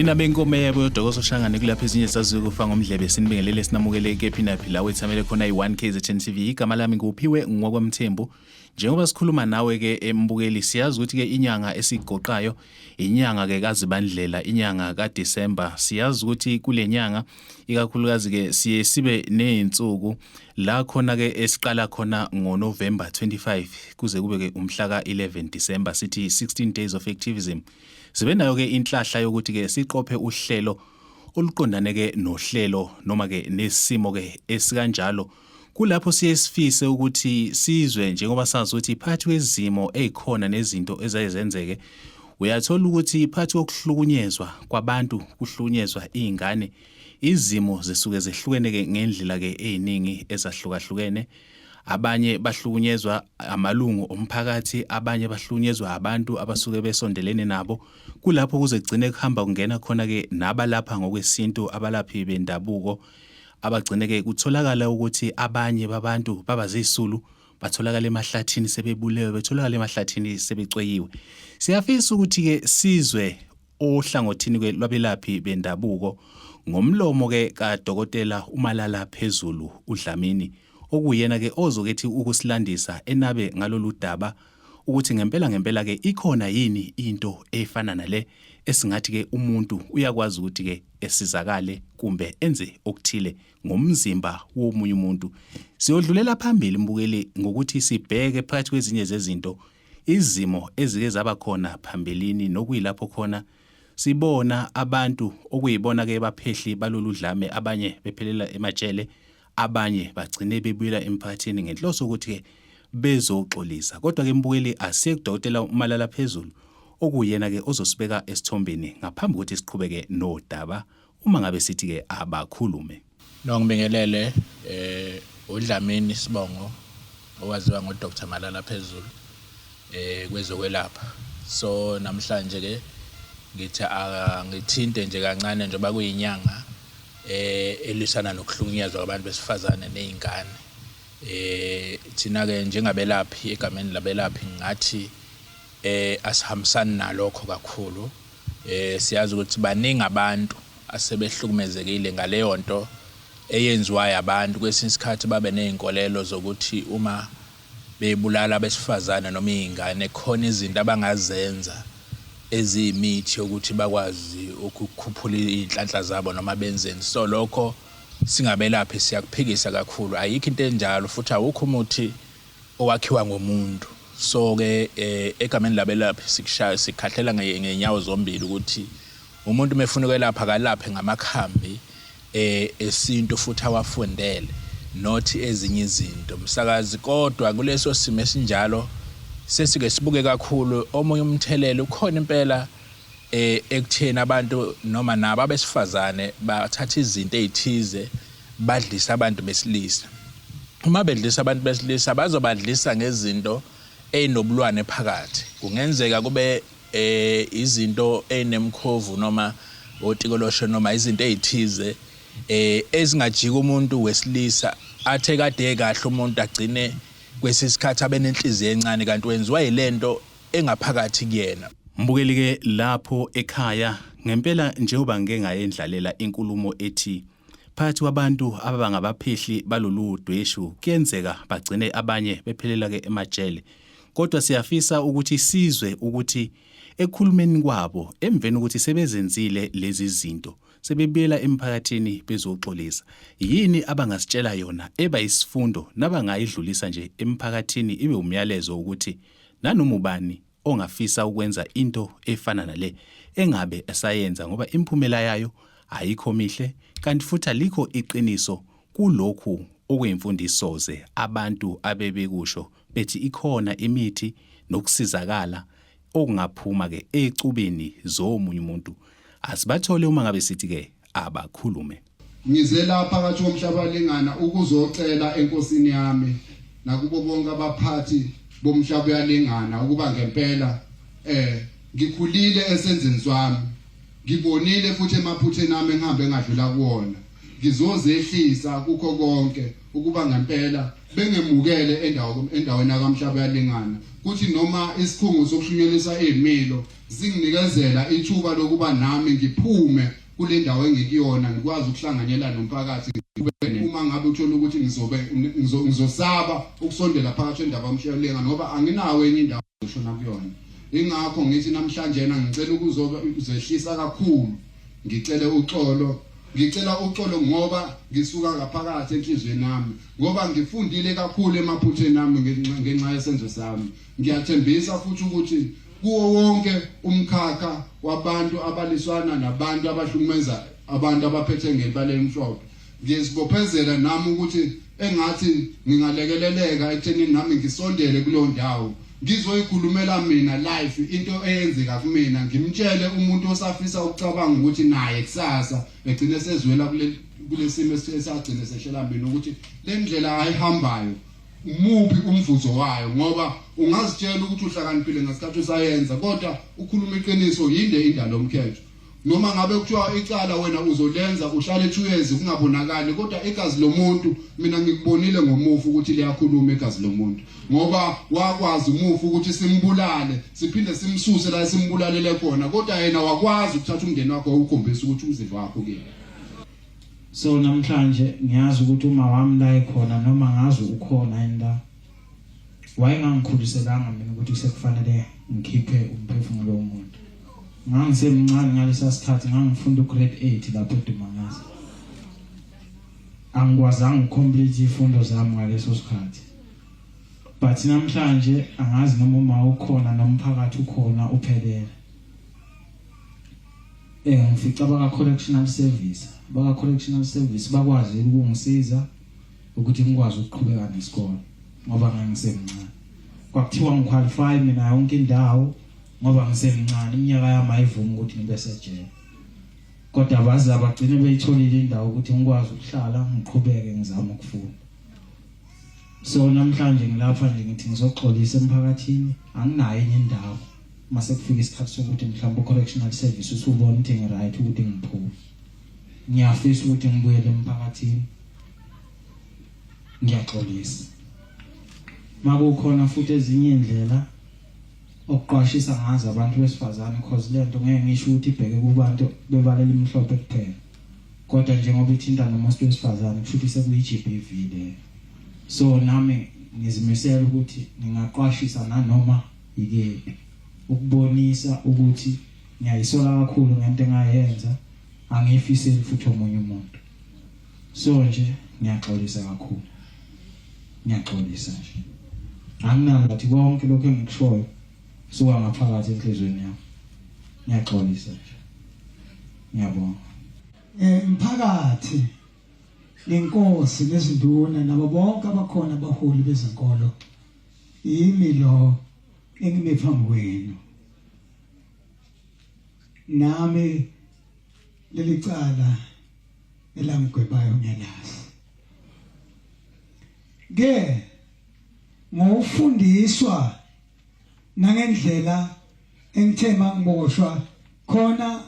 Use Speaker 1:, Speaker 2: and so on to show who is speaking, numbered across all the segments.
Speaker 1: Mina benkomo yebo Dokoso Shangane kulapha ezinye sazukufa ngomdlebe sinibingelele sinamukeleke phina phila wethamele khona i1 KZN TV igama lami nguphiwe ngokwaMthembu njengoba sikhuluma nawe ke embukeli siyazi ukuthi ke inyanga esigoqayo inyanga ke kaZibandlela inyanga kaDisemba siyazi ukuthi kule nyanga ikakhulukazi ke sibe nezinsuku la khona ke esiqala khona ngoNovember 25 kuze kube ke umhla ka11 December sithi 16 days of activism. Sibe nayo ke inhlahla yokuthi ke siqophe uhlelo oluqondane ke nohlelo noma ke nesimo ke esikanjalo kulapho siyesifise ukuthi sizwe njengoba sazi ukuthi phakathi kwezimo ezikhona nezinto ezayenzeke uyathola ukuthi phakathi kokuhlukunyezwa kwabantu kuhlukunyezwa izingane izimo zisuke zehlukene ke ngendlela ke eziningi ezahlukahlukene. Abanye bahlukunyezwa amalungu omphakathi abanye bahlukunyezwa abantu abasuke besondelene nabo kulapho kuze gcine kuhamba kungena khona ke nabalapha ngokwesintu abalaphi bendabuko abagcine ke kutholakala ukuthi abanye babantu babazisulu batholakala emahlathini sebebulewe betholakala emahlathini sebecweyiwe. Siyafisa ukuthi ke sizwe ohlangothini ke lwabelaphi bendabuko ngomlomo ke kaDokotela uMalala Phezulu uDlamini okuyena ke ozokethi ukusilandisa enabe ngalolu daba ukuthi ngempela ke ikhona yini into efana nale esingathi ke umuntu uyakwazi ukuthi ke esizakale kumbe enze okuthile ngomzimba womunye umuntu. Siyodlulela phambili mbukeli ngokuthi sibheke phakathi kwezinye zezinto izimo ezike zaba khona phambilini nokuyilapho khona sibona abantu okuyibona ke baphehli balolu dlame abanye bephelela emajele abanye bagcine bebuyela emphakathini ngenhloso ukuthi ke bezoxolisa. Kodwa ke mbukeli asiyekudokotela uMalala Phezulu okuyena ke ozosibeka esithombeni ngaphambi kokuthi siqhubeke nodaba uma ngabe sithi ke abakhulume.
Speaker 2: Ngibingelele uDlamini Sibongo owaziwa ngoDr Malala Phezulu kwezokwelapha. So namhlanje ke ngithi ngithinte nje kancane njengoba kuyinyanga elisana nokuhlukunyezwa kwabantu besifazane nezingane. Thina ke njengabelaphi egameni labelaphi ngathi asihambisani nalokho kakhulu. Siyazi ukuthi baningi abantu asebehlukumezekile ngaleyo nto eyenziwayo abantu kwesinye isikhathi babe nezinkolelo zokuthi uma bebulala besifazane noma izingane khona izinto abangazenza eziyimithi ukuthi bakwazi ukukhuphula inhlanhla zabo noma benzeni. So lokho singabelaphi siyakuphikisa kakhulu. Ayikho into enjalo futhi awukho umuthi owakhiwa ngomuntu. So ke egameni labelaphi sikhahlela ngenyawo zombili ukuthi umuntu mefuna ukwelapha akalaphe ngamakhambi esintu futhi awafundele nothi ezinye izinto msakazi. Kodwa kuleso simo esinjalo sesike sibuke kakhulu omunye umthelelo ukhona impela ekutheni abantu noma nabo abesifazane bathatha izinto ezithize badlisa abantu besilisa. Uma bedlisa abantu besilisa bazobadlisa ngezinto ezinobulwane phakathi. Kungenzeka kube izinto ezinemkhovu noma otikolosho noma izinto ezithize ezingajika umuntu wesilisa athe kade kahle umuntu agcine kwesisikhathi abenenhliziyo encane kanti wenziwa yilento engaphakathi kuyena.
Speaker 1: Mbukeli ke lapho ekhaya ngempela njengoba ngeke ngayendlalela inkulumo ethi phakathi kwabantu ababangabaphehli balolu dweshu kuyenzeka bagcine abanye bephelela ke emajele. Kodwa siyafisa ukuthi sizwe ukuthi ekhulumeni kwabo emveni ukuthi sebezenzile lezi zinto sebebuyela emphakathini bezoxolisa yini abangasitshela yona eba isifundo nabangayidlulisa nje emphakathini ibe umyalezo ukuthi nanoma ubani ongafisa ukwenza into efana nale engabe esayenza ngoba imphumela yayo ayikho mihle kanti futhi alikho iqiniso kulokhu okuyimfundiso ze abantu abebekusho bethi ikhona imithi nokusizakala okungaphuma ke ecubeni zomunye umuntu. Asibathole uma ngabe sithi ke abakhulume.
Speaker 3: Ngize lapha kathi komhlabalingana ukuzocela enkosini yami nakubo bonke abaphathi bomhlaba uyalingana ukuba ngempela ngikhulile esenzeni swami ngibonile futhi emaphutheni ami engihambe ngadlula kuwona ngizozehlisa kukho konke ukuba ngempela bengemukele endaweni yakamhlaba yalingana kuthi noma isikhungo sokushunyelisa ezimilo zinginikezela ithuba lokuba nami ngiphume kule ndawo engikuyona ngikwazi ukuhlanganyela nomphakathi uma ngabe uthola ukuthi ngizosaba ukusondela phakathi endaba yomshayelengana ngoba anginawo enye indawo zoshona kuyona ingakho ngithi namhlanje ngicela ukuzehlisa kakhulu ngicela uxolo ngoba ngisuka ngaphakathi enhlizweni nami ngoba ngifundile kakhulu emaphutheni nami ngenxa yesenzo sami ngiyathembisa futhi ukuthi kuwo wonke umkhakha wabantu abaliswana nabantu abahlukumeza abantu abaphethe ngelibala elimhlophe ngiyesibophezela nami ukuthi engathi ngingalekeleleka ekuthenini nami ngisondele kuleyo ndawo ngizoyikhulumela mina live into eyenzeka kumina ngimtshele umuntu osafisa ukucabanga ukuthi naye kusasa egcine sezwela kulesimo esagcina seshela mina ukuthi le ndlela ayihambayo umuphi umvuzo wayo ngoba ungazitshela ukuthi uhlakaniphile ngasikhathi usayenza kodwa ukhuluma iqiniso yinde indalo omkhetho noma ngabe kuthiwa icala wena uzolenza uhlale 2 years kungabonakali kodwa igazi lomuntu mina ngikubonile ngomufu ukuthi liyakhuluma igazi lomuntu ngoba wakwazi umufu ukuthi simbulale siphinde simsuse la simbulalele khona kodwa yena wakwazi ukuthatha umndeni wakhe ukukhombisa ukuthi uzidla wakho kuyena.
Speaker 4: So namhlanje ngiyazi ukuthi uma wami la ekhona noma ngazi ukhona enda wayengangikhuliselanga mina ukuthi sekufanele ngikhiphe umphefumulo womuntu. Ngangisemncane ngalesa sikhathi ngangifunda ugrade 8 lapho eDumangazi. Angikwazanga ucomplete izifundo zami ngaleso sikhathi. But namhlanje angazi noma uma ukhona nomphakathi ukhona uphelele. Ngifica baka correctional service bakwazi ukungisiza ukuthi ngikwazi ukuqhubeka nesikole ngoba ngangisemncane. Kwakuthiwa ngiqualify mina yonke indawo ngoba ngisemncane iminyaka yami ayivumi ukuthi ngibe sejele. Kodwa bazi abagcine beyitholile indawo ukuthi ngikwazi ukuhlala ngiqhubeke ngizama ukufunda. So namhlanje ngilapha nje ngithi ngizoxolisa emphakathini anginayo enye indawo. Mase kufika isikhathi sokuthi mhlawumbe correctional service usubona ukuthi ngiright ukuthi ngiphume. Ngiyafisa ukuthi ngibuyele emphakathini. Ngiyaxolisa. Makukhona futhi ezinye indlela okuqwashisa ngazo abantu besifazane because lento ngeke ngisho ukuthi ibheke kubantu bebalela imhlophe kuphela. Kodwa njengoba ithinta nomuntu wesifazane kusho ukuthi sekuyi-GBV le. So nami ngizimisela ukuthi ngingaqwashisa nanoma yikephi ukubonisa ukuthi ngiyayisola kakhulu ngento engayenza angifiseli futhi omunye umuntu. So nje ngiyaxolisa kakhulu. Ngiyaxolisa nje. Anginalo ukuthi konke lokho engikushoyo suka ngaphakathi enhlizweni yami. Ngiyaxolisa nje. Ngiyabonga.
Speaker 5: Mphakathi lenkosi nezinduna nabo bonke abakhona abaholi bezinkolo yimi lo engime phambi kwenu nami leli cala elangigwebayo ngiyalazi ke ngofundiswa nangendlela engithema ngiboshwa khona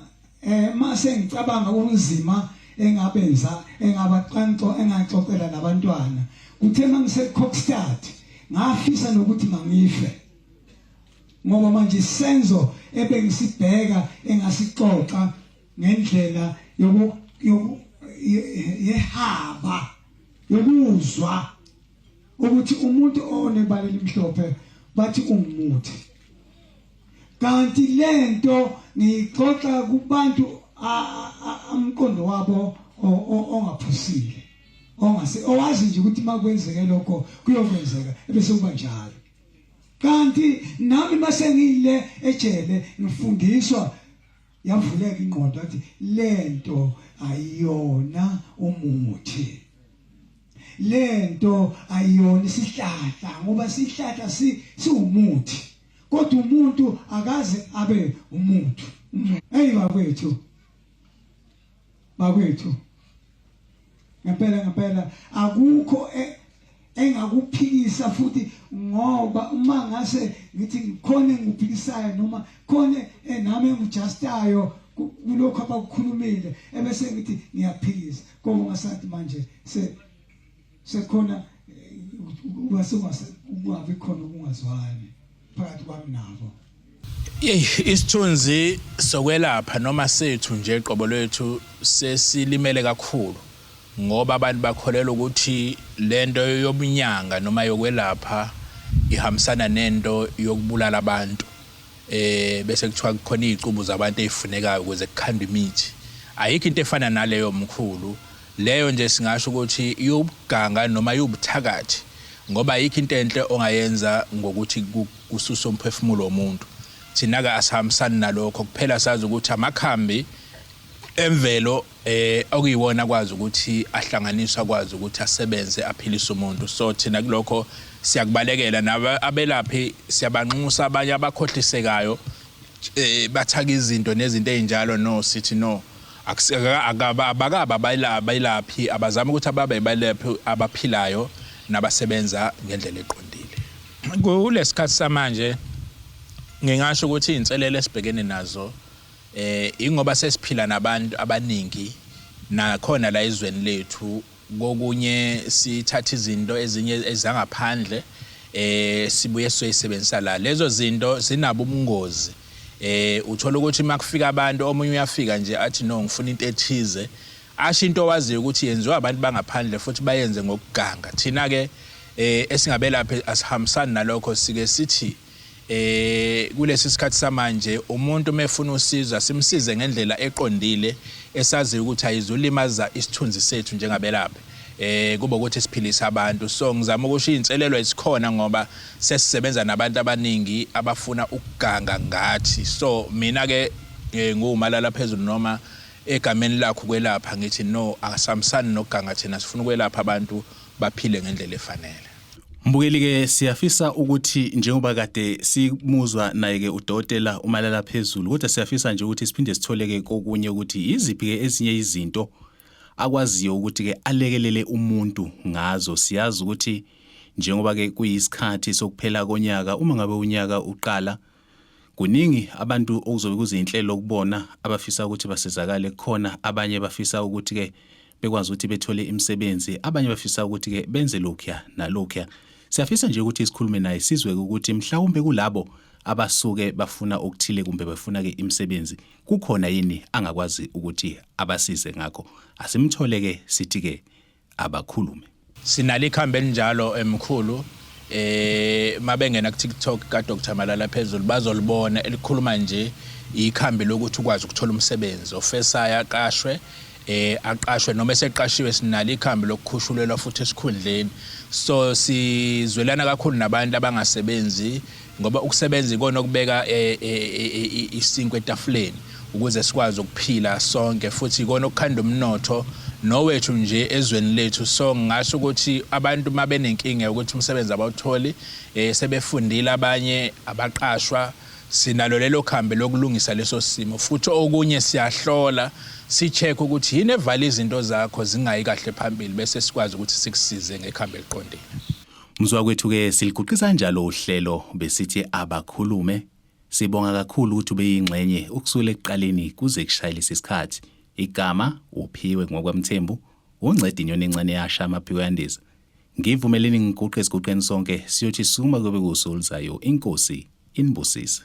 Speaker 5: mase ngicabanga ubunzima engabenza engabaqanto engaxoxela nabantwana kuthema ngiseCockstad ngafisa nokuthi mangife ngoba manje isenzo ebengisibheka engasixoxa ngendlela yehaba yokuzwa ukuthi umuntu onebala elimhlophe bathi umuthi kanti lento ngixoxa kubantu amqondo wabo ongaphusile ongase owazi nje ukuthi makwenzeke lokho kuyokwenzeka bese kuba njalo kanti nami mase ngile ejele ngifundiswa yavuleka ingqondo athi lento ayiyona umuthi lento ayiyona isihlahla ngoba sihlahla siumuthi kodwa umuntu akaze abe umuntu hey bakwethu ngempela akukho engakuphikisa futhi ngoba uma ngase ngithi ngikhona engikuphikisayo noma khona nami engijustayo kulokho abakukhulumile ebese ngithi ngiyaphikisa ngoba ngasathi manje sekhona ungabi khona ukungazwani phakathi kwami nabo.
Speaker 2: Isithunzi sokwelapha noma sethu nje qobo lethu sesilimele kakhulu ngoba abantu bakholelwa ukuthi lento yobunyanga noma yokwelapha ihambisana nento yokubulala abantu bese kuthiwa kukhona izicubu zabantu ezifunekayo ukuze kukhandwe imithi. Ayikho into efana naleyo mkhulu leyo nje singasho ukuthi yobuganga noma yobuthakathi ngoba ayikho into enhle ongayenza ngokuthi kususa umphefumulo womuntu. Thina ke asihambisani nalokho kuphela sazi ukuthi amakhambi emvelo okuyiwona kwazi ukuthi ahlanganiswa kwazi ukuthi asebenze aphilise umuntu. So thina kulokho siyakubalekela nabelaphi siyabanxusa abanye abakhohlisekayo bathaka izinto nezinto ezinjalo no sithi no abayilaphi abazama ukuthi ababe balaphi abaphilayo nabasebenza ngendlela eqondile. Kulesikhathi samanje ngingasho ukuthi izinselele esibhekene nazo ingoba sesiphila nabantu abaningi nakhona la izweni lethu kokunye sithatha izinto ezinye ezangaphandle sibuye siyisebenzisa la lezo zinto zinabo ubungozi. Uthola ukuthi makufika abantu omunye uyafika nje athi no ngifuna into ethize asho into owaziyo ukuthi yenziwa abantu bangaphandle futhi bayenze ngokuganga. Thina ke esingabelaphi asihambisani nalokho sike sithi kulesi sikhathi samanje umuntu mefuna usiza simsize ngendlela eqondile esazi ukuthi ayizulimaza isithunzi sethu njengabelaphi kuba ukuthi siphilisa abantu. So ngizama ukusho izinselelo ezikhona ngoba sesisebenza nabantu abaningi abafuna ukuganga ngathi. So mina ke ngumalala phezulu noma egameni lakho kwelapha ngithi no asamsani nokuganga thina sifuna ukwelapha abantu baphile ngendlela efanele.
Speaker 1: Mbukeli ke siyafisa ukuthi njengoba kade simuzwa naye ke udokotela umalala phezulu kodwa siyafisa nje ukuthi siphinde sitholeke kokunye ukuthi iziphi ke ezinye izinto akwaziyo ukuthi ke alekelele umuntu ngazo. Siyazi ukuthi njengoba ke kuyisikhathi sokuphela konyaka uma ngabe unyaka uqala kuningi abantu okuzobe kuzinhlelo ukubona abafisa ukuthi basizakale khona abanye bafisa ukuthi ke bekwazi ukuthi bethole imisebenzi abanye bafisa ukuthi ke benze lokhuya nalokhuya. Siyafisa nje ukuthi isikhulume naye sizwe ukuthi mhlawumbe kulabo abasuke bafuna okuthile kumbe bafuna ke imisebenzi kukhona yini angakwazi ukuthi abasize ngakho. Asimtholeke sithi ke abakhulume.
Speaker 2: Sinale ikhambe elinjalo emkhulu mabengena ku TikTok ka Dr Malala Phezulu bazolibona elikhuluma nje ikhambi lokuthi ukwazi ukuthola umsebenzi ofesaya aqashwe aqashwe noma eseqashiwe. Sinale ikhambi lokukhushulelwa futhi esikhundleni. So sizwelana kakhulu nabantu abangasebenzi ngoba ukusebenza ikona okubeka isinkwe etafuleni ukuze sikwazi ukuphila sonke futhi ikona okukhanda umnotho nowethu nje ezweni lethu. So ngasho ukuthi abantu mabenenkinga ukuthi umsebenzi abawutholi sebefundile abanye abaqashwa sinalo lelo khambe lokulungisa leso simo futhi okunye siyahlola si-check ukuthi yini evala izinto zakho zingayi kahle phambili bese sikwazi ukuthi sikusize ngekhambe eliqondile.
Speaker 1: Mzwa kwethu ke siliguqisa njalo uhlelo besithi abakhulume. Sibonga kakhulu ukuthi ube yingxenye ukusula ekuqaleni kuze kushayile isikhathi. Igama uphiwe ngokwamthembu uncede inyoni encane yasha amaphiko yandiza. Ngivumeleni ngiguqe esiguqeni sonke siyothi suma kube kusuluzayo inkosi inibusise.